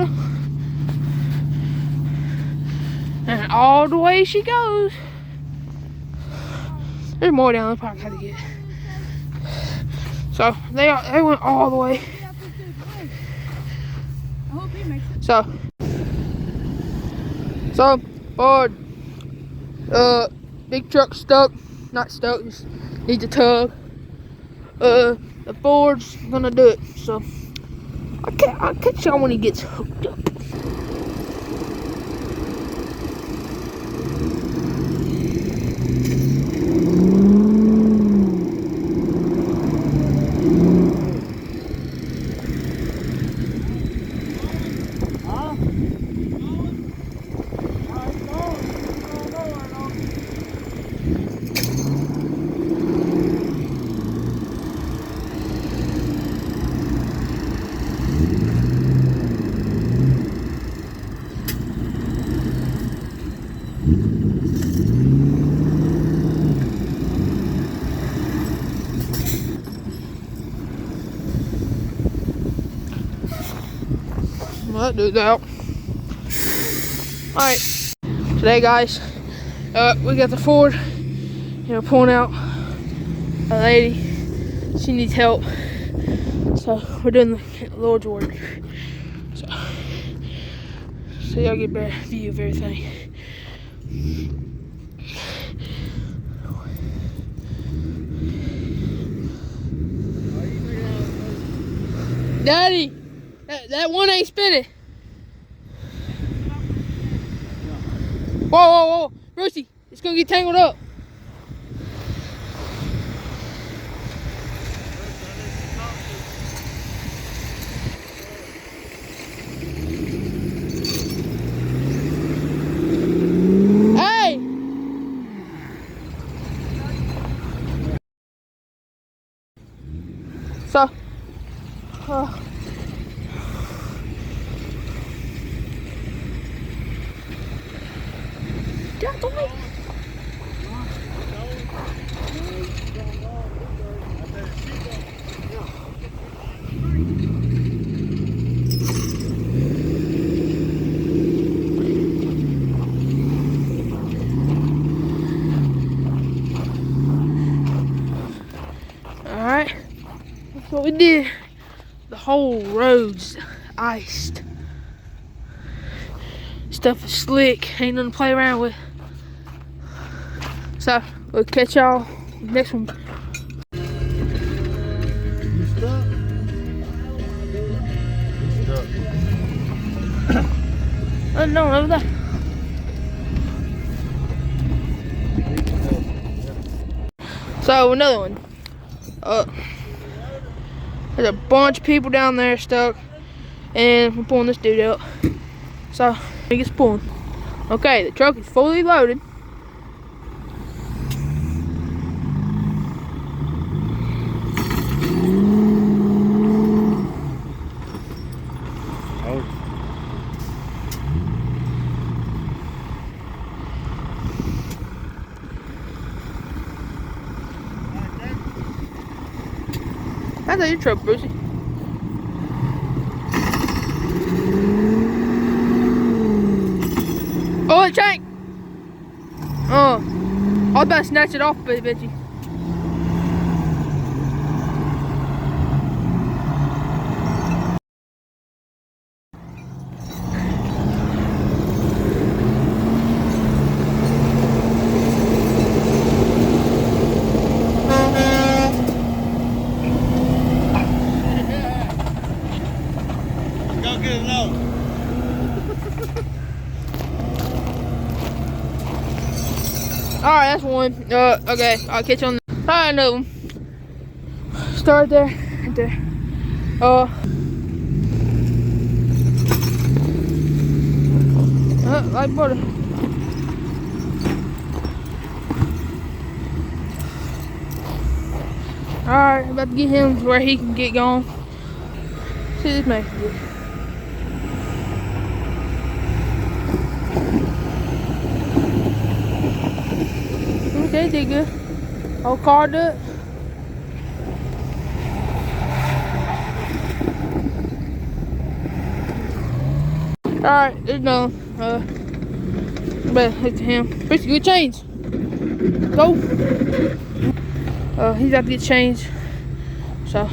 shoulder. And all the way she goes. There's more down there, probably had to get. So they went all the way. I hope he makes it. So board. Big truck stuck. Not stuck, just needs a tug. The board's gonna do it. So I'll catch y'all when he gets hooked up. Well, that dude's out. Alright, today guys, we got the Ford, pulling out a lady. She needs help, so we're doing the Lord's work. So y'all get a better view of everything. Daddy, that one ain't spinning. Whoa, Brucey, it's gonna get tangled up. Hey! So, get out the way. Alright, that's what we did. The whole road's iced. Stuff is slick, ain't nothing to play around with. So, we'll catch y'all next one. No, over there. So, another one. There's a bunch of people down there stuck, and we're pulling this dude out. So, he gets pulling. Okay, the truck is fully loaded. How's that your truck, Brucey? Oh, it tank! Oh, I was about to snatch it off, bitchy. Alright, that's one. Okay, I'll catch you on the. Alright, another one. Start there, right there. Like butter. Alright, about to get him to where he can get going. See this man can get. Okay, did good. Whole car do it. Alright, it's done. Better hit to him. Pretty good change. Go. He's got to get changed. So.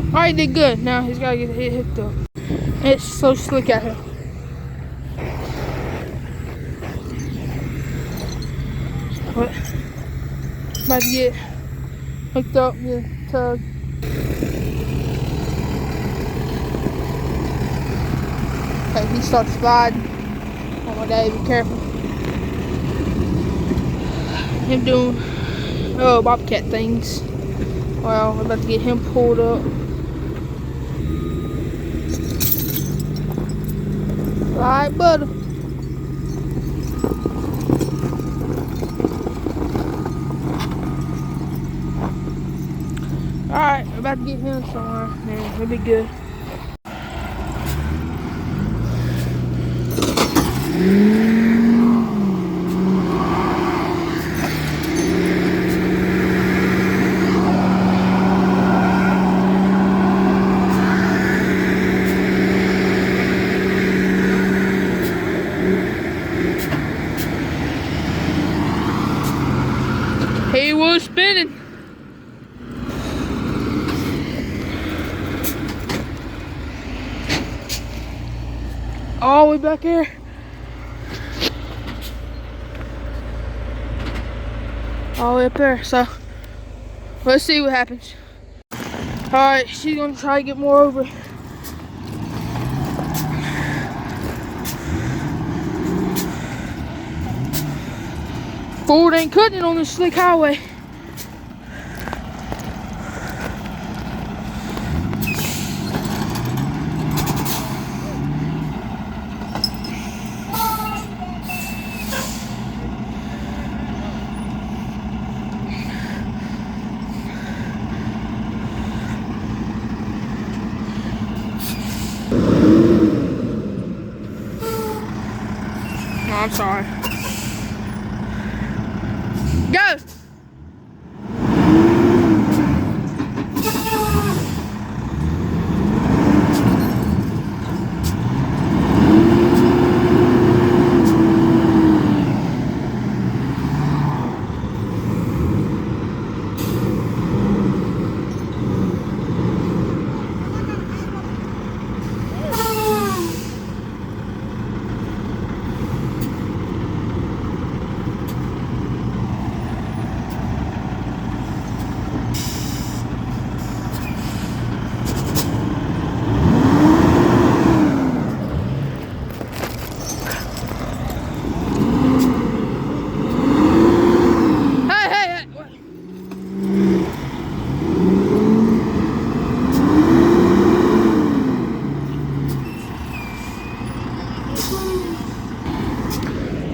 Alright, did good. Now he's got to get hit up. It's so slick out here. But about to get hooked up, get tugged. Okay, he starts sliding. Oh my God, be careful. Him doing bobcat things. Well, we're about to get him pulled up. Alright, buddy. Alright, we're about to get him somewhere. Man, he'll be good. He was spinning. All the way back here. All the way up there. So let's see what happens. Alright, she's gonna try to get more over. Ford ain't cutting it on this slick highway. No, I'm sorry. Go!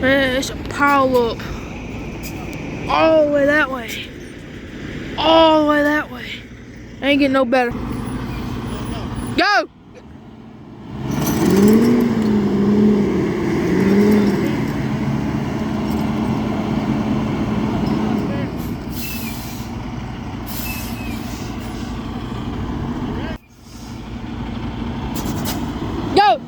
Man, it's a pile up all the way that way. All the way that way. Ain't getting no better. Go! Go!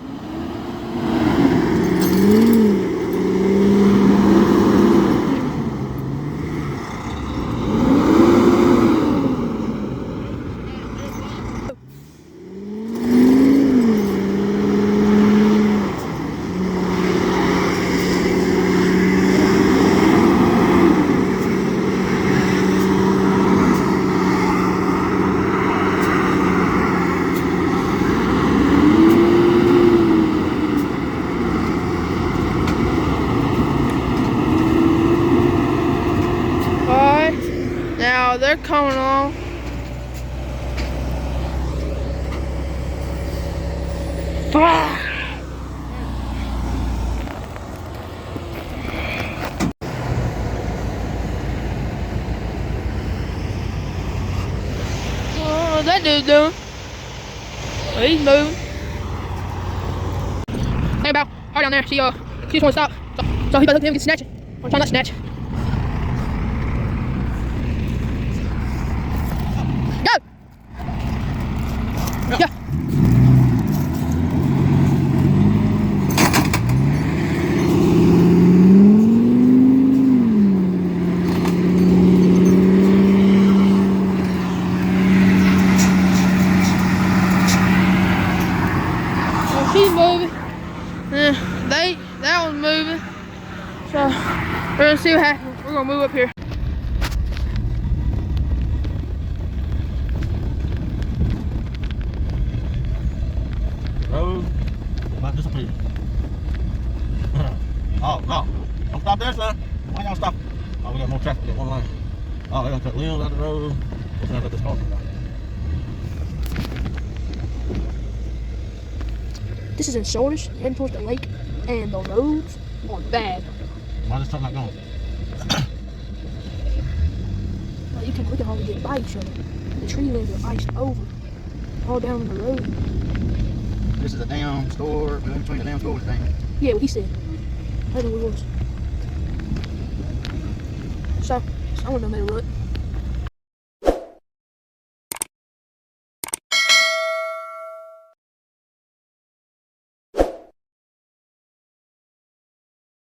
Now they're coming along. What's that dude doing? Well, he's moving. Hey, about hard down there. See y'all. She just want to stop. So he goes up to him and gets snatching. I'm trying not to snatch. Go! Yeah. She's moving. That one's moving. So we're gonna see what happens. We're gonna move up here. Road about disappear. Oh no! Don't stop there, son. Why y'all stop? Oh, we got more traffic at one lane. Oh, they're gonna cut limbs out the road. What's not let this car come. This is in Shoulders, heading towards the lake, and the roads are bad. Why is this truck not going? Like we can hardly get by each other. The tree limbs are iced over, all down the road. This is a damn store, but in between the damn stores, damn. Yeah, what he said. I don't know what it was. So I went down there, rut.